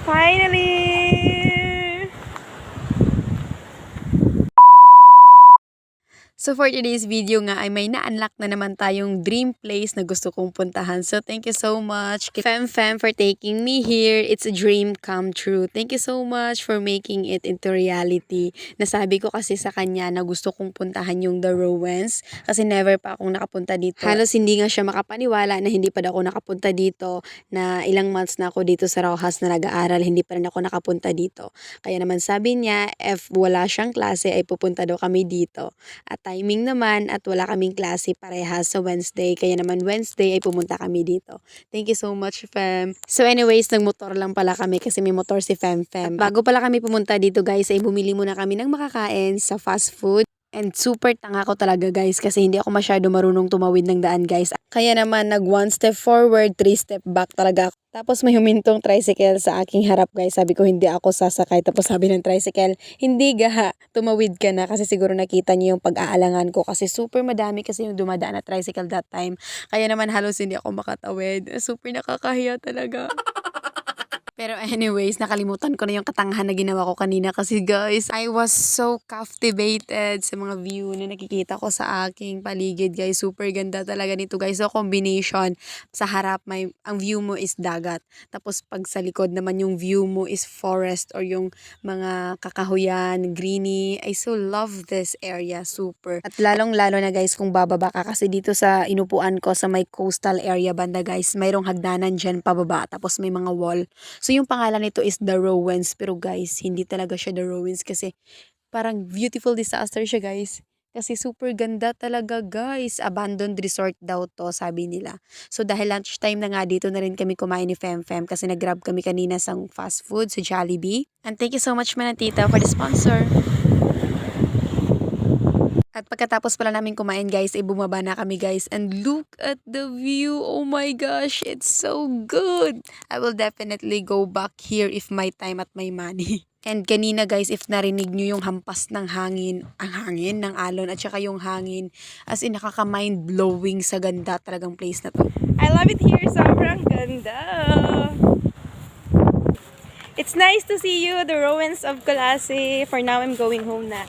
Finally! So for today's video nga ay may na-unlock na naman tayong dream place na gusto kong puntahan. So thank you so much Fem for taking me here. It's a dream come true. Thank you so much for making it into reality. Nasabi ko kasi sa kanya na gusto kong puntahan yung The Ruins kasi never pa akong nakapunta dito. Halos hindi nga siya makapaniwala na hindi pa ako nakapunta dito, na ilang months na ako dito sa Rojas na nag-aaral, hindi pa rin ako nakapunta dito. Kaya naman sabi niya, if wala siyang klase ay pupunta daw kami dito. At timing naman at wala kaming klase parehas sa Wednesday. Kaya naman Wednesday ay pumunta kami dito. Thank you so much, Fem. So anyways, nagmotor lang pala kami kasi may motor si Fem. At bago pala kami pumunta dito guys, ay bumili muna kami ng makakain sa fast food. And super tanga ko talaga guys kasi hindi ako masyado marunong tumawid ng daan guys. Kaya naman nag 1 step forward, 3 step back talaga ako. Tapos may humintong tricycle sa aking harap guys. Sabi ko hindi ako sasakay. Tapos sabi ng tricycle, hindi gaha, tumawid ka na. Kasi siguro nakita niyo yung pag-aalangan ko. Kasi super madami kasi yung dumadaan na tricycle that time. Kaya naman halos hindi ako makatawid. Super nakakahiya talaga. Pero anyways, nakalimutan ko na yung katangahan na ginawa ko kanina kasi guys, I was so captivated sa mga view na nakikita ko sa aking paligid guys. Super ganda talaga nito guys. So combination, sa harap ang view mo is dagat. Tapos pag sa likod naman yung view mo is forest or yung mga kakahuyan, greeny. I so love this area, super. At lalong lalo na guys kung bababa ka kasi dito sa inupuan ko sa may coastal area banda guys, mayroong hagdanan dyan pababa tapos may mga wall. So yung pangalan nito is The Ruins, pero guys, hindi talaga siya The Ruins kasi parang beautiful disaster siya guys. Kasi super ganda talaga guys. Abandoned resort daw to, sabi nila. So dahil lunchtime na nga, dito na rin kami kumain ni Fem kasi nag-grab kami kanina sa fast food sa Jollibee. And thank you so much Manatita for the sponsor. At pagkatapos pala namin kumain guys, bumaba na kami guys. And look at the view. Oh my gosh, it's so good. I will definitely go back here if my time at my money. And kanina guys, if narinig nyo yung hampas ng hangin, ang hangin ng alon at saka yung hangin, as in nakaka-mind blowing sa ganda talagang place na to. I love it here. Sobrang ganda. It's nice to see you, the ruins of Colase. For now, I'm going home na.